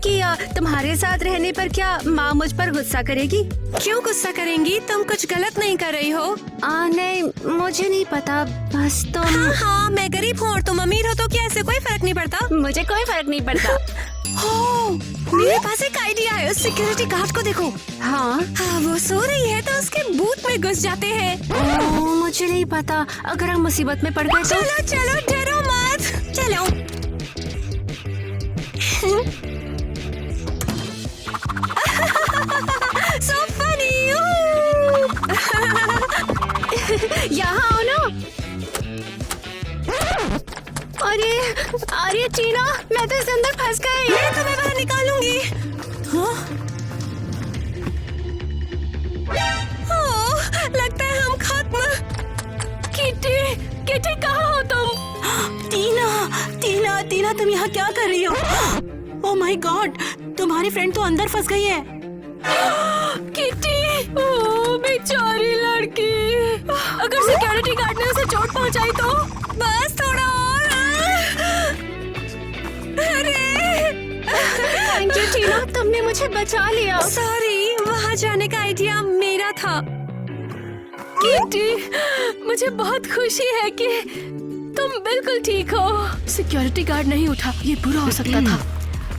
कि तुम्हारे साथ रहने पर क्या माँ मुझ पर गुस्सा करेगी? क्यों गुस्सा करेंगी? तुम कुछ गलत नहीं कर रही हो। नहीं, मुझे नहीं पता, बस तुम। हाँ, मैं गरीब हूँ और तुम अमीर हो तो क्या इससे कोई फर्क नहीं पड़ता? मुझे कोई फर्क नहीं पड़ता। मेरे पास एक आइडिया है, उस सिक्योरिटी गार्ड को देखो। हाँ, वो सो रही है तो उसके बूथ में घुस जाते हैं। मुझे नहीं पता, अगर हम मुसीबत में पड़ गए तो। चलो चलो, डरो मत, चलो। So funny! यहाँ आओ ना। अरे टीना, मैं तो इसके अंदर फंस गई। मैं तुम्हें बाहर निकालूंगी। लगता है हम खत्म। किटी कहाँ हो तुम? टीना तुम यहाँ क्या कर रही हो? ओह माय गॉड, तुम्हारी फ्रेंड तो अंदर फंस गई है। किटी, ओह बेचारी लड़की। अगर सिक्योरिटी गार्ड ने उसे चोट पहुँचाई तो? बस थोड़ा और। थैंक यू टीना, तुमने मुझे बचा लिया। सॉरी, वहाँ जाने का आइडिया मेरा था। किटी, मुझे बहुत खुशी है कि तुम बिल्कुल ठीक हो। सिक्योरिटी गार्ड नहीं उठा, ये बुरा हो सकता था।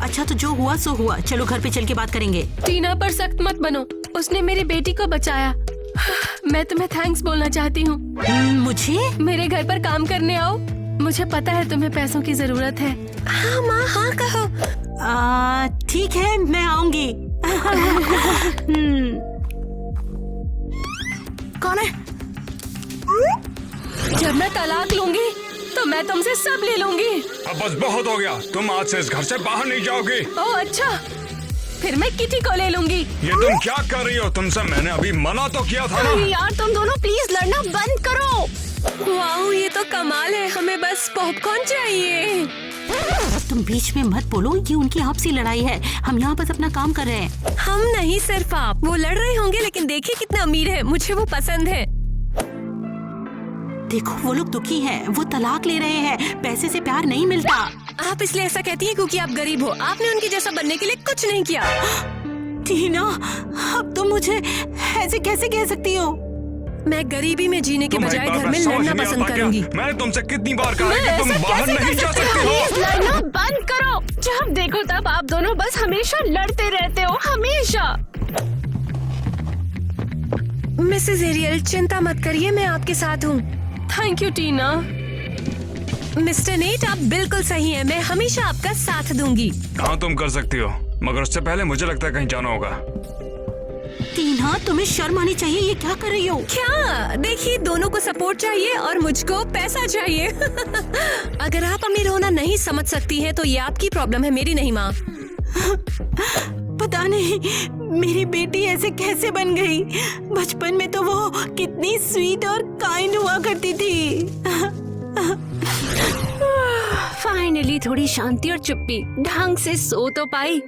अच्छा तो जो हुआ सो हुआ, चलो घर पे चल के बात करेंगे। टीना पर सख्त मत बनो, उसने मेरी बेटी को बचाया। मैं तुम्हें थैंक्स बोलना चाहती हूँ। मुझे? मेरे घर पर काम करने आओ, मुझे पता है तुम्हें पैसों की जरूरत है। हाँ माँ, हाँ कहो। ठीक है, मैं आऊंगी। कौन है? जब मैं तलाक लूंगी तो मैं तुमसे सब ले लूंगी। अब बस बहुत हो गया, तुम आज से इस घर से बाहर नहीं जाओगी। ओह अच्छा, फिर मैं किटी को ले लूंगी। ये तुम क्या कर रही हो? तुमसे मैंने अभी मना तो किया था ना। अरे यार, तुम दोनों प्लीज लड़ना बंद करो। वाह, ये तो कमाल है। हमें बस पॉपकॉर्न चाहिए। तुम बीच में मत बोलो, ये उनकी आपसी लड़ाई है। हम यहाँ बस अपना काम कर रहे हैं। हम नहीं, सिर्फ आप। वो लड़ रहे होंगे लेकिन देखिए कितना अमीर है, मुझे वो पसंद है। देखो वो लोग दुखी हैं, वो तलाक ले रहे हैं। पैसे से प्यार नहीं मिलता। आप इसलिए ऐसा कहती हैं क्योंकि आप गरीब हो। आपने उनके जैसा बनने के लिए कुछ नहीं किया। टीना, अब तुम मुझे ऐसे कैसे कह सकती हो? मैं गरीबी में जीने के बजाय घर में लड़ना पसंद करूंगी। मैंने तुमसे कितनी बार कहा है कि तुम बाहर नहीं जा सकती हो। प्लीज लड़ना बंद करो। जब देखो तब आप दोनों बस हमेशा लड़ते रहते हो, हमेशा। मिसेस एरियल, चिंता मत करिए, मैं आपके साथ हूँ। Thank you Tina. Mister net, आप बिल्कुल सही हैं। मैं हमेशा आपका साथ दूंगी। हाँ तुम कर सकती हो, मगर उससे पहले मुझे लगता है कहीं जाना होगा। टीना, तुम्हें शर्म आनी चाहिए, ये क्या कर रही हो? क्या? देखिए, दोनों को सपोर्ट चाहिए और मुझको पैसा चाहिए। अगर आप अमीर होना नहीं समझ सकती हैं तो ये आपकी प्रॉब्लम है, मेरी नहीं माँ। पता नहीं मेरी बेटी ऐसे कैसे बन गई। बचपन में तो वो कितनी स्वीट और काइंड हुआ करती थी। फाइनली थोड़ी शांति और चुप्पी, ढंग से सो तो पाई।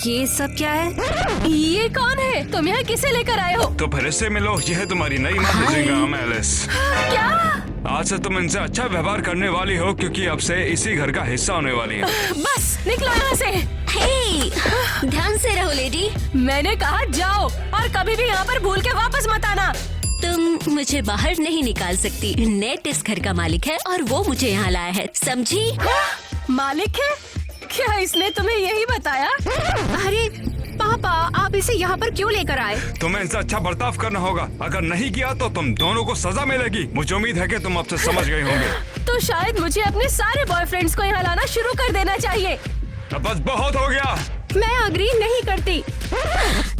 ये सब क्या है? ये कौन है? तुम यहाँ किसे लेकर आए हो? तो फिर इससे मिलो, यह है तुम्हारी नई माँ एलिस। क्या? आज से तुम इनसे अच्छा व्यवहार करने वाली हो क्योंकि अब से इसी घर का हिस्सा होने वाली है। बस निकलो यहाँ से। ध्यान से रहो लेडी। मैंने कहा जाओ और कभी भी यहाँ पर भूल के वापस मत आना। तुम मुझे बाहर नहीं निकाल सकती। नेट इस घर का मालिक है और वो मुझे यहाँ लाया है, समझी? मालिक है? क्या इसने तुम्हें यही बताया? अरे पापा, आप इसे यहाँ पर क्यों लेकर आए? तुम्हें इनसे अच्छा बर्ताव करना होगा, अगर नहीं किया तो तुम दोनों को सजा मिलेगी। मुझे उम्मीद है कि तुम अब से समझ गई होंगे। तो शायद मुझे अपने सारे बॉयफ्रेंड्स को यहाँ लाना शुरू कर देना चाहिए। अब बस बहुत हो गया। मैं अग्री नहीं करती।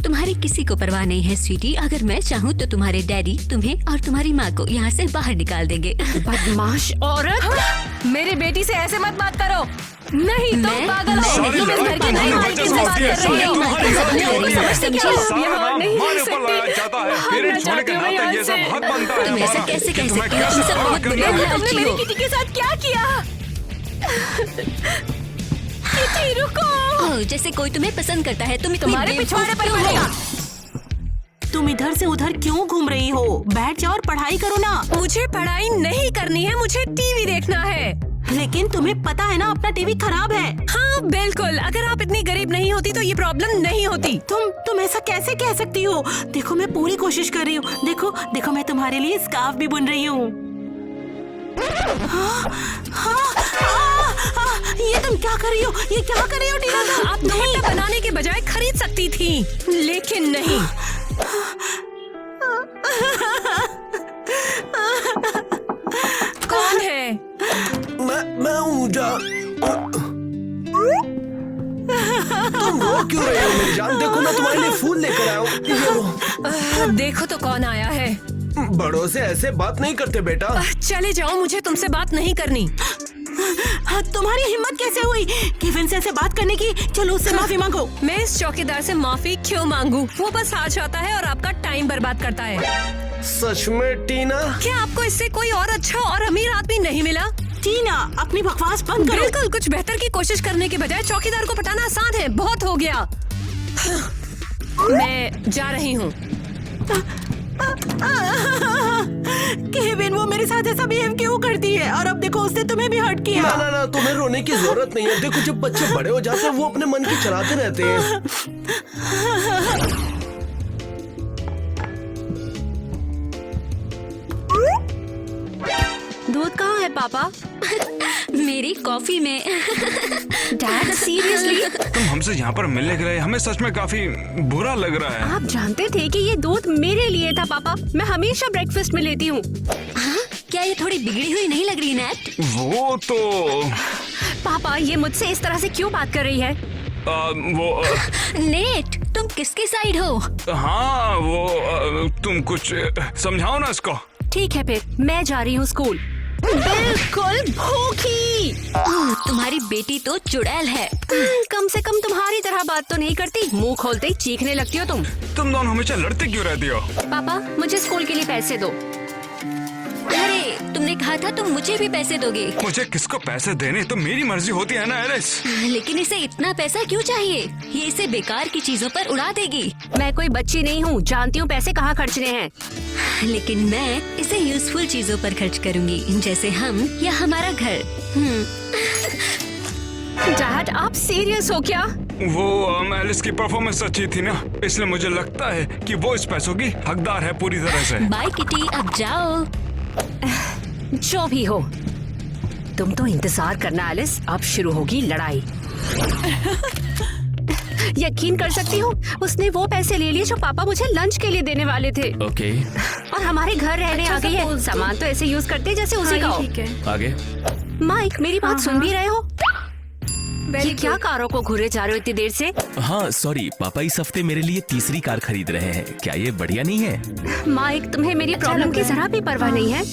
तुम्हारी किसी को परवाह नहीं है स्वीटी। अगर मैं चाहूँ तो तुम्हारे डैडी तुम्हें और तुम्हारी माँ को यहाँ से बाहर निकाल देंगे। बदमाश औरत, मेरी बेटी से ऐसे मत बात करो। नहीं तो पागल हो। सारी तुम इस घर के नई मालिक से बात कर रही हो। तुम ऐसे कैसे कह सकती हो? तुम सब बहुत बुरे तुमने मेरी किटी के साथ क्या किया? किटी रुको। जैसे कोई तुम्हें पसंद करता है, तुम तुम्हारे पिछवाड़े पर पड़ेगा। तुम इधर से उधर क्यों घूम रही हो? बैठ जाओ और पढ़ाई करो ना। मुझे पढ़ाई नहीं करनी है, मुझे टीवी देखना है। लेकिन तुम्हें पता है ना अपना टीवी खराब है। हाँ बिल्कुल, अगर आप इतनी गरीब नहीं होती तो ये प्रॉब्लम नहीं होती। तुम ऐसा कैसे कह सकती हो? देखो मैं पूरी कोशिश कर रही हूँ। देखो देखो मैं तुम्हारे लिए स्कार्फ भी बुन रही हूँ। ये तुम क्या कर रही हो? ये क्या कर रही हो टीना? आप दुपट्टा बनाने के बजाय खरीद सकती थी, लेकिन नहीं। कौन है? मैं हूँ तुम रो क्यों रहे हो मेरी जान? देखो मैं तुम्हारे लिए फूल लेकर आया हूँ। देखो तो कौन आया है। बड़ों से ऐसे बात नहीं करते बेटा। चले जाओ, मुझे तुमसे बात नहीं करनी। तुम्हारी हिम्मत कैसे हुई केविन से ऐसे बात करने की? चलो उससे माफी मांगो। मैं इस चौकीदार से माफी क्यों मांगू? वो बस आ जाता है और आपका टाइम बर्बाद करता है। सच में टीना? क्या आपको इससे कोई और अच्छा और अमीर आदमी नहीं मिला? टीना अपनी बकवास बंद करो। बिल्कुल, कुछ बेहतर की कोशिश करने के बजाय चौकीदार को पटाना आसान है। बहुत हो गया। मैं जा रही हूँ। केविन वो मेरे साथ ऐसा बिहेव क्यों करती है? और अब देखो उसने तुम्हें भी हर्ट किया। ना तुम्हें रोने की जरूरत नहीं है। देखो जब बच्चे बड़े हो जाते हैं वो अपने मन की चलाते रहते हैं। दूध कहाँ है पापा? मेरी कॉफी में। Dad seriously? तुम हमसे यहाँ पर मिलने के लिए, हमें सच में काफी बुरा लग रहा है। आप जानते थे कि ये दूध मेरे लिए था पापा। मैं हमेशा ब्रेकफास्ट में लेती हूँ। हाँ? क्या ये थोड़ी बिगड़ी हुई नहीं लग रही नेट? वो तो पापा ये मुझसे इस तरह से क्यों बात कर रही है? नेट, तुम किसके साइड हो? हाँ वो तुम कुछ समझाओ ना इसको। ठीक है फिर मैं जा रही हूँ स्कूल। बिल्कुल भूखी। तुम्हारी बेटी तो चुड़ैल है। कम से कम तुम्हारी तरह बात तो नहीं करती। मुंह खोलते ही चीखने लगती हो तुम। तुम दोनों हमेशा लड़ते क्यों रहती हो? पापा मुझे स्कूल के लिए पैसे दो। अरे तुमने कहा था तुम मुझे भी पैसे दोगे। मुझे किसको पैसे देने तो मेरी मर्जी होती है ना एलिस। लेकिन इसे इतना पैसा क्यों चाहिए? ये इसे बेकार की चीजों पर उड़ा देगी। मैं कोई बच्ची नहीं हूँ, जानती हूँ पैसे कहाँ खर्चने हैं। लेकिन मैं इसे यूजफुल चीजों पर खर्च करूंगी, जैसे हम या हमारा घर। डैड आप सीरियस हो क्या? वो एलिस की परफॉर्मेंस अच्छी थी ना, इसलिए मुझे लगता है कि वो इस पैसों की हकदार है पूरी तरह से। बाय किटी, अब जाओ। जो भी हो, तुम तो इंतजार करना एलिस, अब शुरू होगी लड़ाई। यकीन कर सकती हो उसने वो पैसे ले लिए जो पापा मुझे लंच के लिए देने वाले थे। ओके। और हमारे घर रहने आ गई है। सामान तो ऐसे यूज करते जैसे उसी का हो। आगे। माइक मेरी बात सुन भी रहे हो? ये क्या कारों को घूरे जा रहे हो इतनी देर से? हाँ सॉरी, पापा इस हफ्ते मेरे लिए तीसरी कार खरीद रहे हैं। क्या ये बढ़िया नहीं है? माइक तुम्हें मेरी प्रॉब्लम की जरा भी परवाह नहीं है?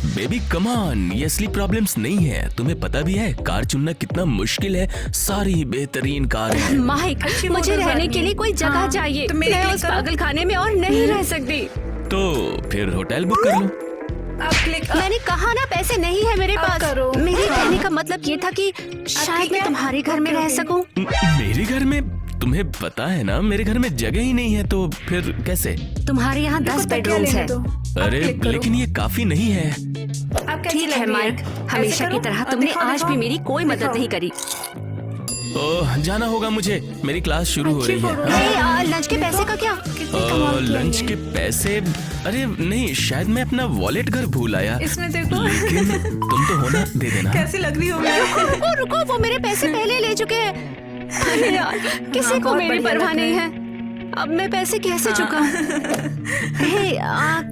बेबी कम ऑन, ये असली प्रॉब्लम्स नहीं है। तुम्हें पता भी है कार चुनना कितना मुश्किल है। सारी बेहतरीन कार है। माइक मुझे रहने के लिए कोई जगह चाहिए। मैं उस पागल खाने में और नहीं रह सकती। तो फिर होटल बुक कर लो। मैंने कहा ना पैसे नहीं है मेरे पास। मेरे कहने का मतलब ये था कि शायद मैं तुम्हारे घर में रह सकूं। मेरे घर में? तुम्हें पता है ना मेरे घर में जगह ही नहीं है, तो फिर कैसे? तुम्हारे यहाँ 10 बेडरूम्स है। अरे लेकिन ये काफी नहीं है। ठीक है माइक, हमेशा की तरह तुमने आज भी मेरी कोई मदद नहीं करी। ओह जाना होगा मुझे, मेरी क्लास शुरू हो रही है। लंच के पैसे का क्या? लंच के पैसे? अरे नहीं, शायद मैं अपना वॉलेट घर भूल आया। इसमें देखो। लेकिन तुम तो हो ना, दे देना। कैसी लग रही हो मैं? रुको रुको, वो मेरे पैसे पहले ले चुके हैं। अरे यार, किसी को मेरी परवाह नहीं है। अब मैं पैसे कैसे चुकाऊं? हे,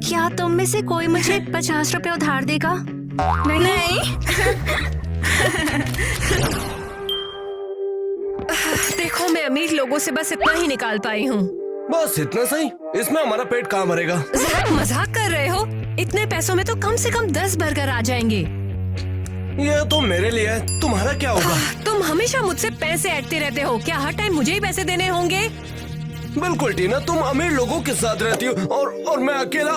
क्या तुम में से कोई मुझे 50 रुपए उधार देगा? नहीं। देखो मैं अमीर लोगों से बस इतना ही निकाल पाई हूँ। बस इतना सही? इसमें हमारा पेट कहाँ भरेगा? जरा मजाक कर रहे हो? इतने पैसों में तो कम से कम 10 बर्गर आ जाएंगे। ये तो मेरे लिए है, तुम्हारा क्या होगा? तुम हमेशा मुझसे पैसे ऐंठते रहते हो। क्या हर टाइम मुझे ही पैसे देने होंगे? बिल्कुल टीना, तुम अमीर लोगों के साथ रहती हो और मैं अकेला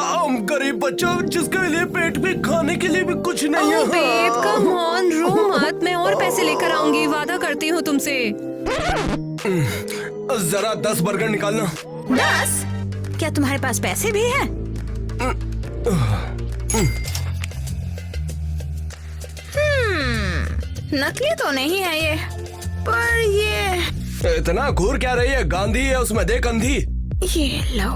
गरीब बच्चा जिसके लिए पेट भी खाने के लिए भी कुछ नहीं है। बेब कम ऑन, रो मत। मैं और पैसे लेकर आऊंगी, वादा करती हूँ तुमसे। जरा 10 बर्गर निकालना। 10? क्या तुम्हारे पास पैसे भी हैं? नकली तो नहीं है ये, पर ये इतना घूर क्या रही है? गांधी है उसमें, देख अंधी। ये लो।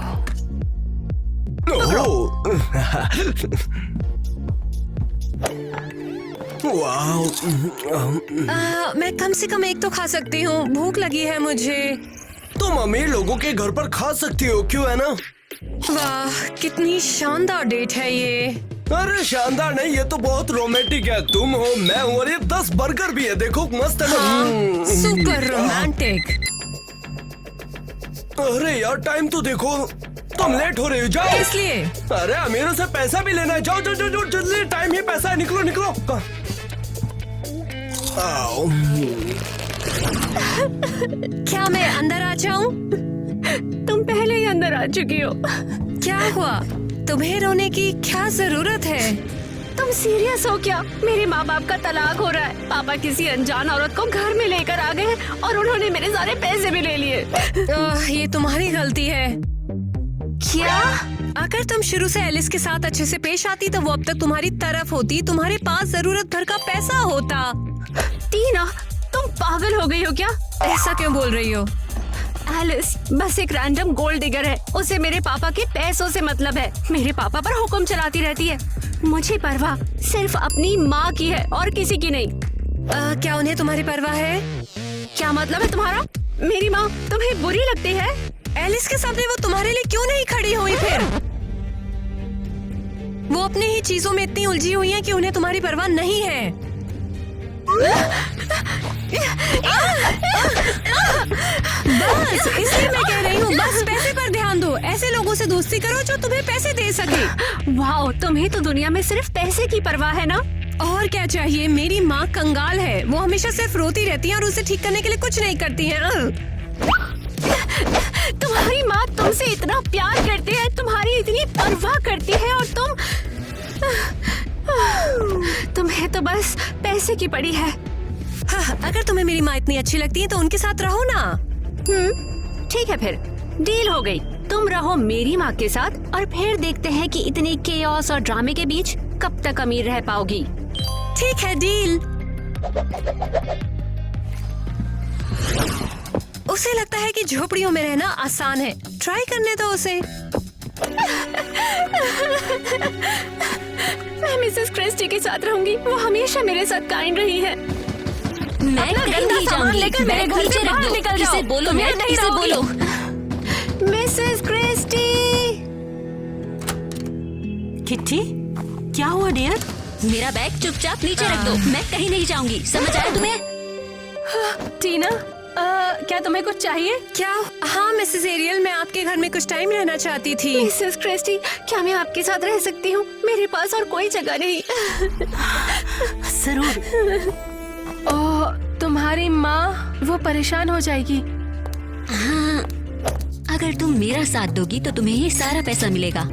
वाह, मैं कम से कम एक तो खा सकती हूँ, भूख लगी है मुझे। तुम अमीर लोगों के घर पर खा सकती हो, क्यों है ना? वाह, कितनी शानदार डेट है ये। अरे शानदार नहीं, ये तो बहुत रोमांटिक है। तुम हो, मैं हूँ, और ये 10 बर्गर भी है, देखो मस्त है ना। Super romantic. अरे यार टाइम तो देखो, तुम लेट हो रही हो, जाओ। इसलिए अरे अमीरों से पैसा भी लेना है, जाओ जाओ जाओ जाओ, जल्दी, टाइम ही पैसा है, निकलो निकलो। आओ। क्या मैं अंदर आ जाऊँ? तुम पहले ही अंदर आ चुकी हो। क्या हुआ? तुम्हें रोने की क्या जरूरत है? तुम सीरियस हो क्या? मेरे माँ बाप का तलाक हो रहा है। पापा किसी अनजान औरत को घर में लेकर आ गए और उन्होंने मेरे सारे पैसे भी ले लिए। ये तुम्हारी गलती है। क्या? अगर तुम शुरू से एलिस के साथ अच्छे से पेश आती तो वो अब तक तुम्हारी तरफ होती, तुम्हारे पास जरूरत भर का पैसा होता। टीना, तुम पागल हो गई हो क्या? ऐसा क्यों बोल रही हो? एलिस बस एक रैंडम गोल्ड डिगर है, उसे मेरे पापा के पैसों से मतलब है। मेरे पापा पर हुक्म चलाती रहती है। मुझे परवाह सिर्फ अपनी माँ की है और किसी की नहीं। क्या उन्हें तुम्हारी परवाह है? क्या मतलब है तुम्हारा? मेरी माँ तुम्हें बुरी लगती है? एलिस के सामने वो तुम्हारे लिए क्यों नहीं खड़ी हुई फिर? वो अपनी ही चीजों में इतनी उलझी हुई है कि उन्हें तुम्हारी परवाह नहीं है। बस इसलिए मैं कह रही हूँ, बस पैसे पर ध्यान दो। ऐसे लोगों से दोस्ती करो जो तुम्हें पैसे दे सके। वाह, तुम्हें तो दुनिया में सिर्फ पैसे की परवाह है ना? और क्या चाहिए? मेरी माँ कंगाल है, वो हमेशा सिर्फ रोती रहती है और उसे ठीक करने के लिए कुछ नहीं करती है। तुम्हारी माँ तुमसे इतना प्यार करती है, तुम्हारी इतनी परवाह करती है, और तुम्हें तो बस पैसे की पड़ी है। हाँ, अगर तुम्हें मेरी माँ इतनी अच्छी लगती है तो उनके साथ रहो ना। ठीक है, फिर डील हो गई। तुम रहो मेरी माँ के साथ और फिर देखते हैं कि इतने केओस और ड्रामे के बीच कब तक अमीर रह पाओगी। ठीक है, डील। उसे लगता है कि झोपड़ियों में रहना आसान है, ट्राई करने दो उसे। मैं मिसेस क्रिस्टी के साथ रहूंगी, वो हमेशा मेरे साथ काइंड रही है। मैं कहीं नहीं जाऊंगी। बैग नीचे रख दो। किसे बोलो? मैं किसे बोलो? Mrs Christie. किट्टी, क्या हुआ डियर? मेरा बैग चुपचाप नीचे रख दो। मैं कहीं नहीं जाऊंगी, समझ आया तुम्हें? टीना, क्या तुम्हें कुछ चाहिए? क्या? हाँ मिसेस एरियल, मैं आपके घर में कुछ टाइम रहना चाहती थी। मिसेस क्रिस्टी, क्या मैं आपके साथ रह सकती हूँ? मेरे पास और कोई जगह नहीं। जरूर। तुम्हारी माँ वो परेशान हो जाएगी। हाँ, अगर तुम मेरा साथ दोगी तो तुम्हें ये सारा पैसा मिलेगा।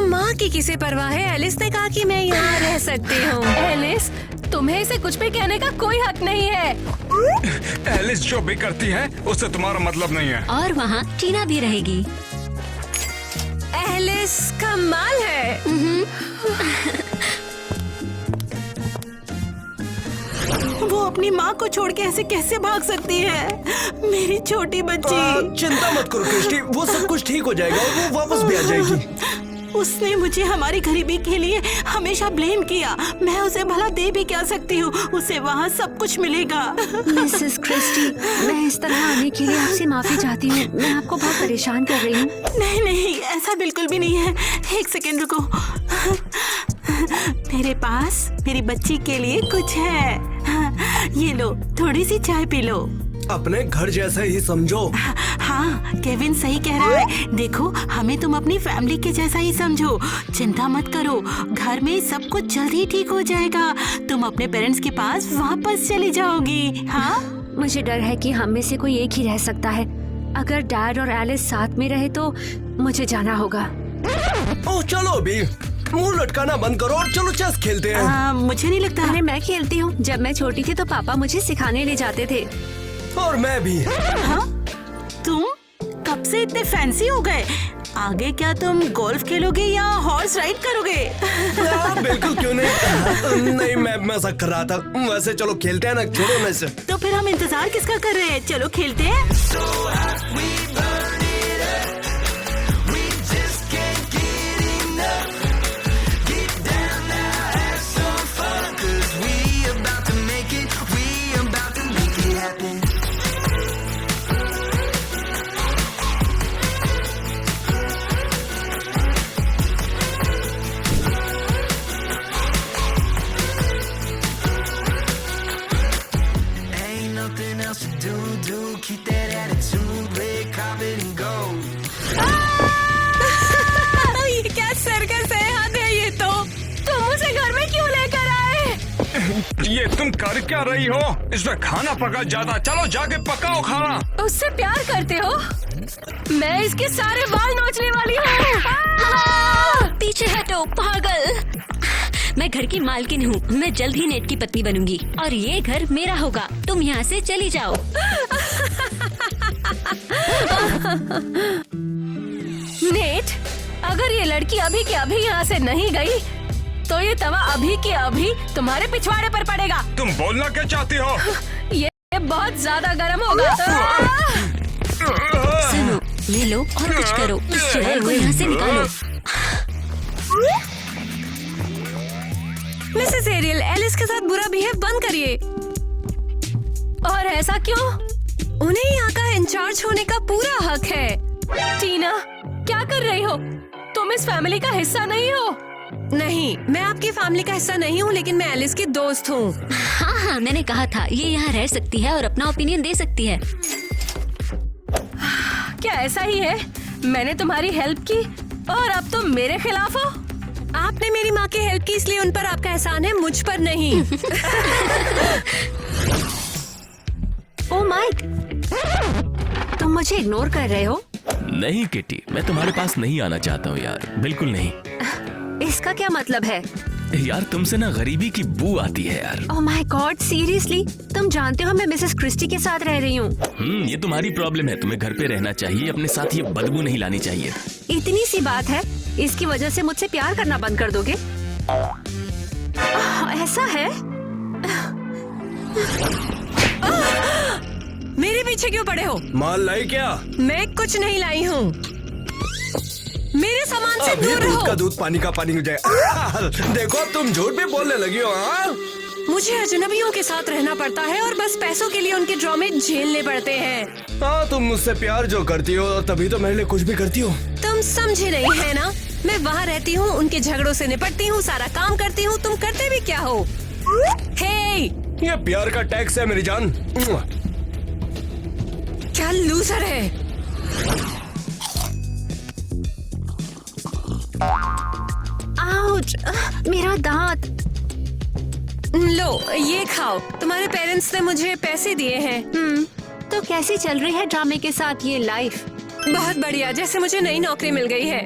माँ की किसे परवाह है? एलिस ने कहा कि मैं यहाँ रह सकती हूँ। एलिस, तुम्हें इसे कुछ भी कहने का कोई हक नहीं है। एलिस जो भी करती है उससे तुम्हारा मतलब नहीं है। और वहाँ टीना भी रहेगी। एलिस कमाल है। वो अपनी माँ को छोड़ के ऐसे कैसे भाग सकती है? मेरी छोटी बच्ची। चिंता मत करो क्रिस्टी, वो सब कुछ ठीक हो जाएगा और वो वापस भी आ जाएगी। उसने मुझे हमारी गरीबी के लिए हमेशा ब्लेम किया। मैं उसे भला दे भी क्या सकती हूँ? उसे वहाँ सब कुछ मिलेगा। मिसेस क्रिस्टी, मैं इस तरह आने के लिए आपसे माफी चाहती हूँ। मैं आपको बहुत परेशान कर रही हूँ। नहीं नहीं, ऐसा बिल्कुल भी नहीं है। एक सेकंड रुको। मेरे पास मेरी बच्ची के लिए कुछ है। ये लो, थोड़ी सी चाय पी लो। अपने घर जैसा ही समझो। हाँ, केविन सही कह रहा है। देखो, हमें तुम अपनी फैमिली के जैसा ही समझो। चिंता मत करो, घर में सब कुछ जल्दी ठीक हो जाएगा। तुम अपने पेरेंट्स के पास वापस चली जाओगी। हाँ, मुझे डर है कि हम में से कोई एक ही रह सकता है। अगर डैड और एलिस साथ में रहे तो मुझे जाना होगा। ओह चलो अभी मुंह लटकाना बंद करो और चलो चेस खेलते हैं। मुझे नहीं लगता। अरे मैं खेलती हूँ। जब मैं छोटी थी तो पापा मुझे सिखाने ले जाते थे। और मैं भी। हाँ? तुम कब से इतने फैंसी हो गए? आगे क्या तुम गोल्फ खेलोगे या हॉर्स राइड करोगे? बिल्कुल, क्यों नहीं। नहीं, मैं मजाक कर रहा था। वैसे चलो खेलते हैं ना, छोड़ो ना इसे। तो फिर हम इंतजार किसका कर रहे हैं? चलो खेलते हैं। ये क्या सर्कस है? हद है ये तो। तुम उसे घर में क्यों लेकर आए? ये तुम कर क्या रही हो? इसमें खाना पका जाता। चलो जाके पकाओ खाना। उससे प्यार करते हो? मैं इसके सारे बाल नोचने वाली हूँ। पीछे हटो पागल। मैं घर की मालकिन हूँ। मैं जल्द ही नेट की पत्नी बनूंगी और ये घर मेरा होगा। तुम यहाँ से चली जाओ। नेट, अगर ये लड़की अभी के अभी यहाँ से नहीं गई तो ये तवा अभी के अभी तुम्हारे पिछवाड़े पर पड़ेगा। तुम बोलना क्या चाहती हो? ये बहुत ज्यादा गर्म होगा। सुनो, ले लो और कुछ करो। इस चुड़ैल को यहाँ से निकालो। मिसेस एरियल, एलिस के साथ बुरा बिहेव बंद करिए। और ऐसा क्यों? उन्हें यहाँ का इंचार्ज होने का पूरा हक है। टीना, क्या कर रही हो? तुम इस फैमिली का हिस्सा नहीं हो। नहीं, मैं आपकी फैमिली का हिस्सा नहीं हूँ, लेकिन मैं एलिस की दोस्त हूँ। हाँ हाँ, मैंने कहा था ये यहाँ रह सकती है और अपना ओपिनियन दे सकती है। क्या ऐसा ही है? मैंने तुम्हारी हेल्प की और अब तुम मेरे खिलाफ हो? आपने मेरी माँ की हेल्प की, इसलिए उन पर आपका एहसान है, मुझ पर नहीं। ओ माइक, तुम मुझे इग्नोर कर रहे हो? नहीं किटी, मैं तुम्हारे पास नहीं आना चाहता हूँ यार, बिल्कुल नहीं। इसका क्या मतलब है? यार तुमसे ना गरीबी की बू आती है यार। Oh my God, seriously? तुम जानते हो मैं मिसेस क्रिस्टी के साथ रह रही हूँ। ये तुम्हारी प्रॉब्लम है। तुम्हें घर पे रहना चाहिए, अपने साथ ये बदबू नहीं लानी चाहिए। इतनी सी बात है, इसकी वजह से मुझसे प्यार करना बंद कर दोगे? ऐसा है? मेरे पीछे क्यों पड़े हो? माल लाई क्या? मैं कुछ नहीं लाई हूँ। मेरे सामान से अभी दूर दूध रहो। का दूध, पानी का पानी हो जाए। देखो तुम झूठ भी बोलने लगी हो। हाँ, मुझे अजनबियों के साथ रहना पड़ता है और बस पैसों के लिए उनके ड्रामे झेलने पड़ते हैं। हाँ, तुम मुझसे प्यार जो करती हो तभी तो मेरे लिए कुछ भी करती हो। तुम समझे नहीं है ना? मैं वहाँ रहती हूँ, उनके झगड़ों से निपटती हूँ, सारा काम करती हूँ। तुम करते भी क्या हो? हे, ये प्यार का टैक्स है मेरी जान। क्या लूजर है। आउच, मेरा दांत। लो, ये खाओ। तुम्हारे पेरेंट्स ने मुझे पैसे दिए हैं। तो कैसी चल रही है ड्रामे के साथ ये लाइफ? बहुत बढ़िया, जैसे मुझे नई नौकरी मिल गई है।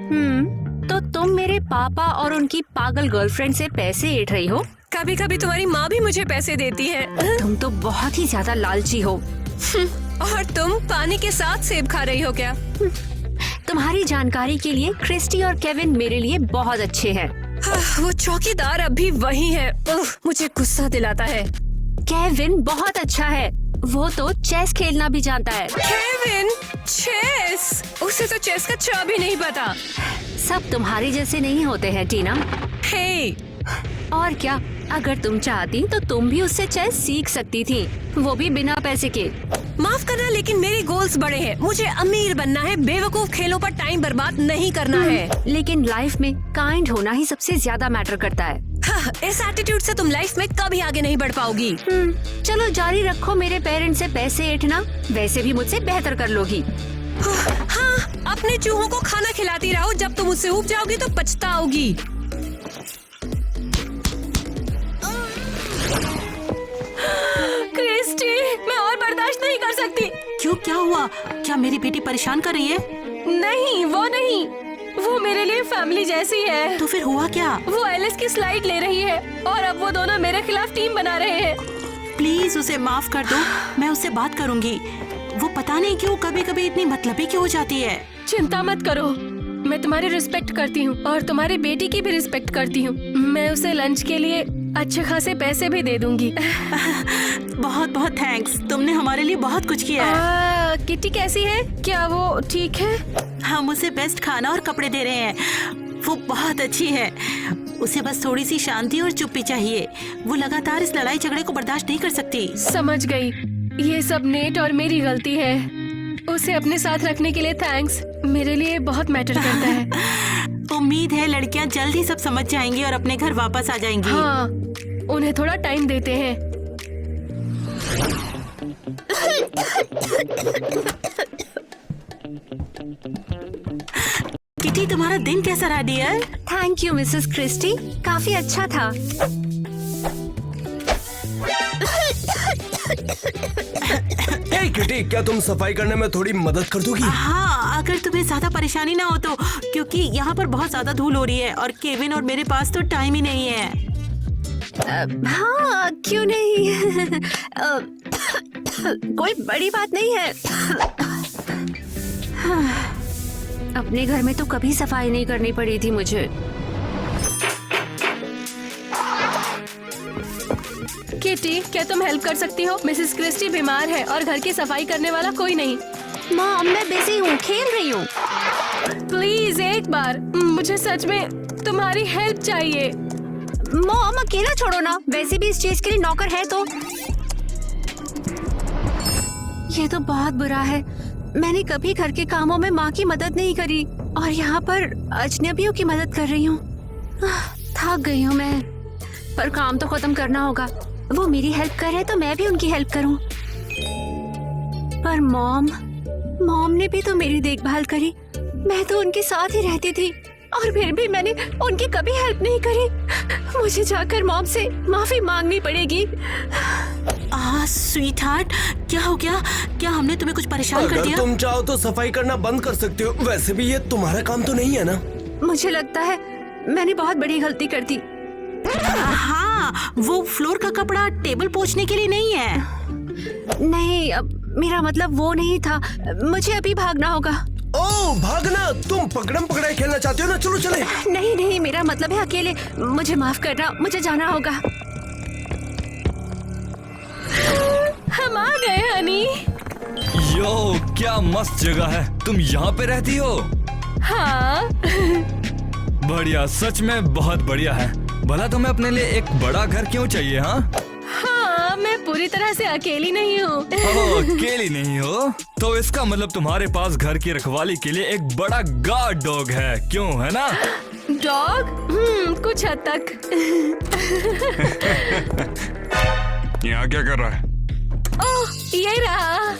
तो तुम मेरे पापा और उनकी पागल गर्लफ्रेंड से पैसे ऐंठ रही हो? कभी कभी तुम्हारी माँ भी मुझे पैसे देती है। तुम तो बहुत ही ज्यादा लालची हो। और तुम पानी के साथ सेब खा रही हो क्या? तुम्हारी जानकारी के लिए क्रिस्टी और केविन मेरे लिए बहुत अच्छे हैं। वो चौकीदार अभी वही है। मुझे गुस्सा दिलाता है। केविन बहुत अच्छा है, वो तो चेस खेलना भी जानता है। Kevin, chess? उसे तो चेस का चा भी नहीं पता। सब तुम्हारी जैसे नहीं होते हैं टीना। हे, और क्या, अगर तुम चाहती तो तुम भी उससे चेस सीख सकती थी, वो भी बिना पैसे के। माफ करना, लेकिन मेरे गोल्स बड़े हैं। मुझे अमीर बनना है, बेवकूफ खेलों पर टाइम बर्बाद नहीं करना है। लेकिन लाइफ में काइंड होना ही सबसे ज्यादा मैटर करता है। इस एटीट्यूड से तुम लाइफ में कभी आगे नहीं बढ़ पाओगी। चलो जारी रखो मेरे पेरेंट्स से पैसे ऐंठना, वैसे भी मुझसे बेहतर कर लोगी। हाँ, अपने चूहों को खाना खिलाती रहो, जब तुम उससे ऊब जाओगी तो पछताओगी। क्रिस्टी, मैं और बर्दाश्त नहीं कर सकती। क्यों, क्या हुआ? क्या मेरी बेटी परेशान कर रही है? नहीं, वो नहीं, वो मेरे लिए फैमिली जैसी है। तो फिर हुआ क्या? वो एलिस की स्लाइड ले रही है और अब वो दोनों मेरे खिलाफ टीम बना रहे हैं। प्लीज उसे माफ कर दो, मैं उससे बात करूंगी। वो पता नहीं क्यों कभी कभी इतनी मतलबी क्यों हो जाती है। चिंता मत करो, मैं तुम्हारी रिस्पेक्ट करती हूँ और तुम्हारी बेटी की भी रिस्पेक्ट करती हूँ। मैं उसे लंच के लिए अच्छे खासे पैसे भी दे दूंगी। बहुत बहुत थैंक्स, तुमने हमारे लिए बहुत कुछ किया है। किटी कैसी है? क्या वो ठीक है? हम उसे बेस्ट खाना और कपड़े दे रहे हैं। वो बहुत अच्छी है। उसे बस थोड़ी सी शांति और चुप्पी चाहिए। वो लगातार इस लड़ाई झगड़े को बर्दाश्त नहीं कर सकती। समझ गई, ये सब नेट और मेरी गलती है। उसे अपने साथ रखने के लिए थैंक्स, मेरे लिए बहुत मैटर करता है। उम्मीद है लड़कियां जल्द ही सब समझ जाएंगी और अपने घर वापस आ जाएंगी। हाँ, उन्हें थोड़ा टाइम देते हैं। किटी, तुम्हारा दिन कैसा रहा dear? Thank you Mrs Christie, काफी अच्छा था। हे किटी, क्या तुम सफाई करने में थोड़ी मदद कर दोगी? हाँ, अगर तुम्हें ज्यादा परेशानी ना हो तो, क्योंकि यहाँ पर बहुत ज्यादा धूल हो रही है और केविन और मेरे पास तो टाइम ही नहीं है। हाँ, क्यों नहीं। कोई बड़ी बात नहीं है। अपने घर में तो कभी सफाई नहीं करनी पड़ी थी मुझे। किटी, क्या तुम हेल्प कर सकती हो? मिसेस क्रिस्टी बीमार है और घर की सफाई करने वाला कोई नहीं। मॉम, मैं बिजी हूँ, खेल रही हूँ। प्लीज एक बार, मुझे सच में तुम्हारी हेल्प चाहिए। मॉम, अकेला छोड़ो ना, वैसे भी इस चीज के लिए नौकर है तो। ये तो बहुत बुरा है। मैंने कभी घर के कामों में माँ की मदद नहीं करी और यहाँ पर अजनबियों की मदद कर रही हूँ। थक गई हूँ मैं, पर काम तो खत्म करना होगा। वो मेरी हेल्प कर रहे तो मैं भी उनकी हेल्प करूँ। पर मॉम ने भी तो मेरी देखभाल करी। मैं तो उनके साथ ही रहती थी और फिर भी मैंने उनकी कभी हेल्प नहीं करी। मुझे जाकर मॉम से माफी मांगनी पड़ेगी। स्वीट हार्ट, क्या हो गया? क्या हमने तुम्हें कुछ परेशान कर अगर दिया? तुम चाहो तो सफाई करना बंद कर सकते हो। वैसे भी ये तुम्हारा काम तो नहीं है ना। मुझे लगता है मैंने बहुत बड़ी गलती कर दी। हाँ, वो फ्लोर का कपड़ा टेबल पोंछने के लिए नहीं है। नहीं, मेरा मतलब वो नहीं था। मुझे अभी भागना होगा। ओह, भागना? तुम पकड़म पकड़ाई खेलना चाहते हो ना? चलो चले। नहीं, मेरा मतलब है अकेले। मुझे माफ करना, मुझे जाना होगा। हम आ गए हनी। यो, क्या मस्त जगह है। तुम यहाँ पे रहती हो? हाँ। बढ़िया, सच में बहुत बढ़िया है। भला तुम्हें अपने लिए एक बड़ा घर क्यों चाहिए? हाँ, मैं पूरी तरह से अकेली नहीं हूँ। अकेली नहीं हो तो इसका मतलब तुम्हारे पास घर की रखवाली के लिए एक बड़ा गार्ड डॉग है, क्यों, है ना? डॉग? कुछ हद तक। यहाँ क्या कर रहा है? ओह, ये रहा।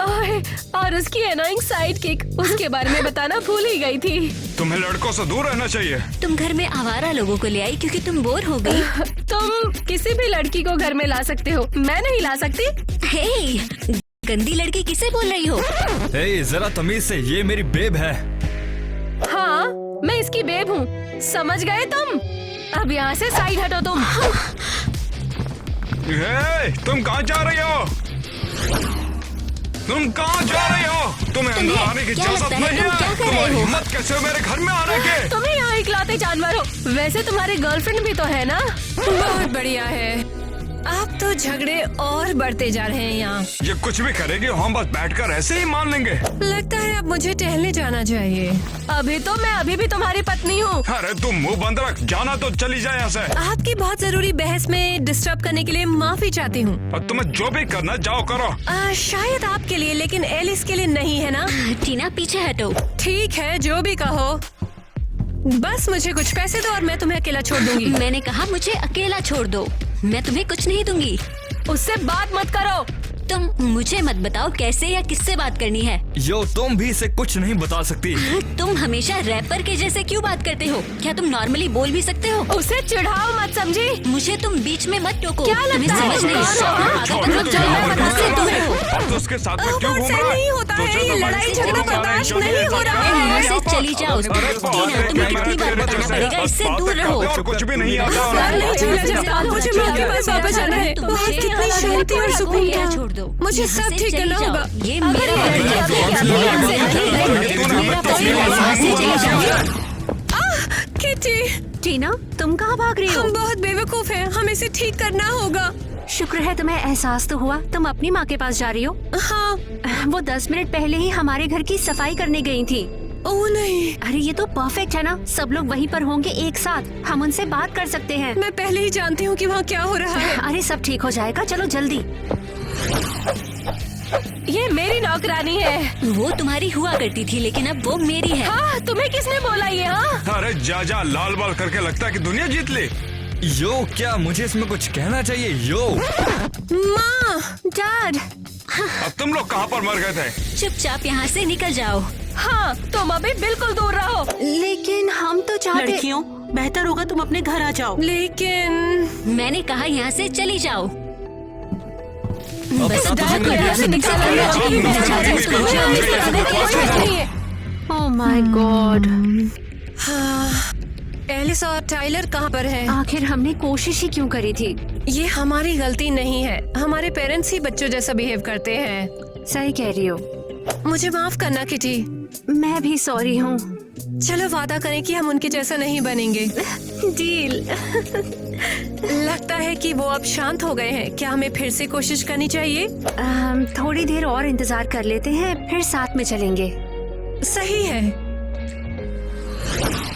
ओह, और उसकी एनोइंग साइड किक, उसके बारे में बताना भूल ही गई थी। तुम्हें लड़कों से दूर रहना चाहिए। तुम घर में आवारा लोगों को ले आई क्योंकि तुम बोर हो गई। तुम किसी भी लड़की को घर में ला सकते हो, मैं नहीं ला सकती। हे, गंदी लड़की किसे बोल रही हो? हे, जरा तमीज से, ये मेरी बेब है। हाँ, मैं इसकी बेब हूँ, समझ गए तुम? अब यहाँ से साइड हटो तुम। हे, तुम कहाँ जा रही हो? तुम कहाँ जा रही हो? तुम्हें अंदर आने की क्या इजाजत लगता है? नहीं तुम क्या है। कर रहे तुम्हारी हो? हिम्मत कैसे हो मेरे घर में आने के? तुम्हें यहाँ इकलौते जानवर हो। वैसे तुम्हारे गर्लफ्रेंड भी तो है ना? बहुत बढ़िया है। अब तो झगड़े और बढ़ते जा रहे हैं यहाँ। ये कुछ भी करेगी, हम बस बैठकर ऐसे ही मान लेंगे। लगता है अब मुझे टहलने जाना चाहिए। मैं अभी भी तुम्हारी पत्नी हूँ। अरे तुम मुंह बंद रख, जाना तो चली जाए यहाँ से। आपकी बहुत जरूरी बहस में डिस्टर्ब करने के लिए माफी चाहती हूँ। और तुम्हें जो भी करना जाओ करो। शायद आपके लिए, लेकिन एलिस के लिए नहीं है ना? टीना, पीछे हटो। ठीक है, जो भी कहो। बस मुझे कुछ पैसे दो और मैं तुम्हें अकेला छोड़ दूंगी। मैंने कहा मुझे अकेला छोड़ दो, मैं तुम्हें कुछ नहीं दूंगी। उससे बात मत करो। तुम मुझे मत बताओ कैसे या किससे बात करनी है। यो, तुम भी इसे कुछ नहीं बता सकती। तुम हमेशा रैपर के जैसे क्यों बात करते हो? क्या तुम नॉर्मली बोल भी सकते हो? उसे चिढ़ाओ मत, समझी? मुझे तुम बीच में मत टोको। क्या लगता तुम्हें है समझ नहीं तुम कौन हो? आता। छोड़ो, तुम चलो, मैं बताती हूँ तुम्हें। अब तो उसके साथ में क्यों घूम मुझसे रहा है? नहीं होता लगता है चलो, ये लड़ाई छोड़ो, झगड़ा छोड़ो, बर्दाश्त छोड़ो, नहीं हो रहा तुम यहाँ है। से चली जाओ। टीना, तुम्हें कितनी बार बताना पड़ेगा, इससे दूर रहो। और कुछ भी नहीं आता यार नहीं चला जाता, मुझे माँ के पास वापस जाना है। तुम वहाँ मेरे कितनी यहाँ शांति और सुकून यहाँ था। छोड़ दो। मुझे यहाँ सब से ठीक चली करना जाओ। होगा। ये अगर मेरा ये घर है, यहाँ से नहीं रहेगा। मेरा पति है, यहाँ से चली जाओ। किटी, टीना, तुम कहाँ भाग रही हो? हम बहुत बेवकूफ हैं, हमें इसे ठीक करना होगा। शुक्र है तुम्हें एहसास तो हुआ। तुम अपनी माँ के पास जा रही हो। हाँ। वो 10 मिनट पहले ही हमारे घर की सफाई करने गई थी। ओह नहीं, अरे ये तो परफेक्ट है ना, सब लोग वहीं पर होंगे एक साथ, हम उनसे बात कर सकते हैं। मैं पहले ही जानती हूँ कि वहाँ क्या हो रहा है। अरे सब ठीक हो जाएगा, चलो जल्दी। ये मेरी नौकरानी है। वो तुम्हारी हुआ करती थी, लेकिन अब वो मेरी है। हाँ, तुम्हें किसने बोला ये? हाँ, अरे जा लाल बाल करके लगता है कि दुनिया जीत ली। यो, क्या मुझे इसमें कुछ कहना चाहिए? यो, माँ, डैड, अब तुम लोग कहाँ पर मर गए थे? चुपचाप यहाँ से निकल जाओ। हाँ, तुम अभी बिल्कुल दूर रहो। लेकिन हम तो चाहते। लड़कियों, बेहतर होगा तुम अपने घर आ जाओ। लेकिन मैंने कहा यहाँ से चली जाओ। बस आप डैड को यहाँ से निकालना चाहिए। मैं चाहती हूँ कि मुझे अमीर कराने की जरूरत नहीं है। ओह माय गॉड, हाँ, एलिस और टाइलर कहाँ पर हैं? आखिर हमने कोशिश ही क्यों करी थी? ये हमारी गलती नहीं है, हमारे पेरेंट्स ही बच्चों जैसा बिहेव करते हैं। सही कह रही हो। मुझे माफ करना किटी। मैं भी सॉरी हूँ। चलो वादा करें कि हम उनके जैसा नहीं बनेंगे। डील। लगता है कि वो अब शांत हो गए हैं। क्या हमें फिर से कोशिश करनी चाहिए? थोड़ी देर और इंतजार कर लेते हैं, फिर साथ में चलेंगे। सही है।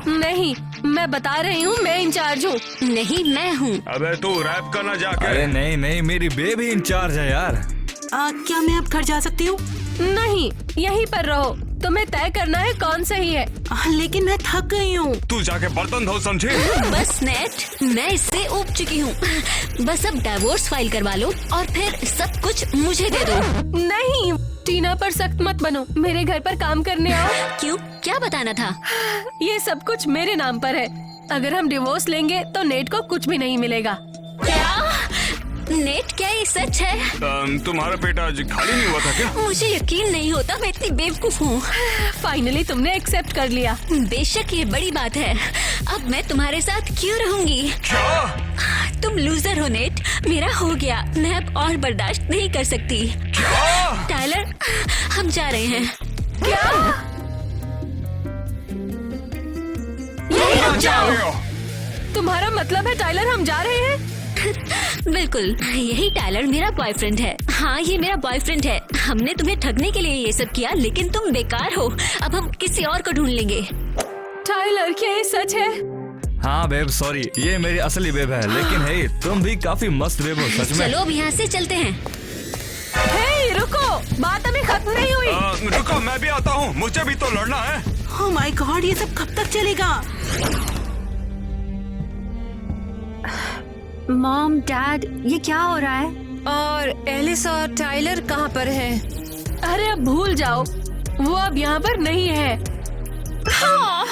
नहीं, मैं बता रही हूँ, मैं इंचार्ज हूँ। नहीं, मैं हूँ। अबे तू रैप करना जाके। अरे नहीं, मेरी बेबी इंचार्ज है यार। क्या मैं अब घर जा सकती हूँ? नहीं, यहीं पर रहो। तुम्हें तय करना है कौन सही है। लेकिन मैं थक गई हूँ। तू जाके बर्तन धो, समझी? बस नेट, मैं इससे ऊब चुकी हूँ। बस अब डिवोर्स फाइल करवा लो और फिर सब कुछ मुझे दे दो। नहीं, टीना पर सख्त मत बनो। मेरे घर पर काम करने आओ। क्यों, क्या बताना था? ये सब कुछ मेरे नाम पर है। अगर हम डिवोर्स लेंगे तो नेट को कुछ भी नहीं मिलेगा। क्या नेट, क्या ये सच है? तुम्हारा पेट आज खाली नहीं हुआ था क्या? मुझे यकीन नहीं होता, मैं इतनी बेवकूफ हूँ। फाइनली तुमने एक्सेप्ट कर लिया। बेशक ये बड़ी बात है। अब मैं तुम्हारे साथ क्यों रहूंगी? क्या? तुम लूजर हो नेट, मेरा हो गया। मैं अब और बर्दाश्त नहीं कर सकती। टाइलर, हम जा रहे हैं। क्या? यही रुक जाओ। तुम्हारा मतलब है टाइलर हम जा रहे हैं? बिल्कुल, यही टाइलर मेरा बॉयफ्रेंड है। हाँ, ये मेरा बॉयफ्रेंड है। हमने तुम्हें ठगने के लिए ये सब किया, लेकिन तुम बेकार हो। अब हम किसी और को ढूंढ लेंगे। टाइलर, क्या ये सच है? हाँ बेब, सॉरी, ये मेरी असली बेब है। लेकिन हे, तुम भी काफी मस्त बेब हो, सच में। चलो अब यहाँ से चलते हैं। हे, रुको, बात अभी खत्म नहीं हुई। रुको, मैं भी आता हूँ, मुझे भी तो लड़ना है। ओह माय गॉड, ये सब कब तक चलेगा? मॉम, डैड, ये क्या हो रहा है? और एलिस और टाइलर कहाँ पर हैं? अरे अब भूल जाओ, वो अब यहाँ पर नहीं है। हाँ।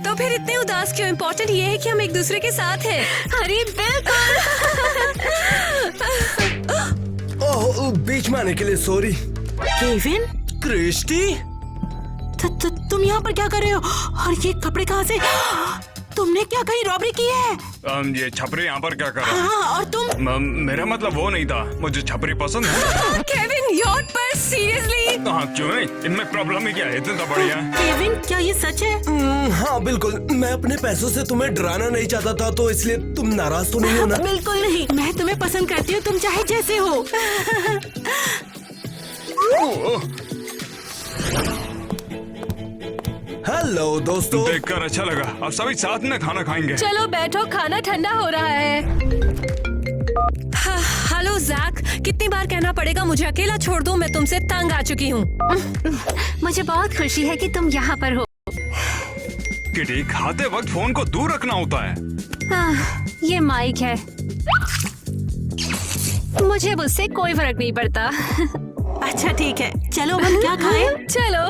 तो फिर इतने उदास क्यों? इम्पोर्टेंट ये है कि हम एक दूसरे के साथ हैं। अरे बिल्कुल। ओह, बीच में आने के लिए सॉरी। केविन, क्रिस्टी, तुम यहाँ पर क्या कर रहे हो? और ये कपड़े कहाँ से? तुमने क्या कहीं रॉबरी की है? ये छपरी यहाँ पर क्या कर रहा है? हाँ, और तुम? मेरा मतलब वो नहीं था, मुझे छपरी पसंद है। केविन, यॉट पर सीरियसली? हाँ, क्यों नहीं? इनमें प्रॉब्लम ही क्या है? इतना बढ़िया है। केविन, क्या ये सच है? हाँ बिल्कुल, मैं अपने पैसों से तुम्हें डराना नहीं चाहता था, तो इसलिए तुम नाराज तो नहीं हो ना? बिल्कुल नहीं, मैं तुम्हें पसंद करती हूँ, तुम चाहे जैसे हो। हेलो दोस्तों। देखकर अच्छा लगा। अब सभी साथ में खाना खाएंगे। चलो बैठो, खाना ठंडा हो रहा है। हेलो जैक, कितनी बार कहना पड़ेगा मुझे अकेला छोड़ दो? मैं तुमसे तंग आ चुकी हूँ। मुझे बहुत खुशी है कि तुम यहाँ पर हो। किटी, खाते वक्त फोन को दूर रखना होता है। ये माइक है, मुझे मुझसे कोई फर्क नहीं पड़ता। अच्छा ठीक है, चलो अब हम क्या खाएं? चलो।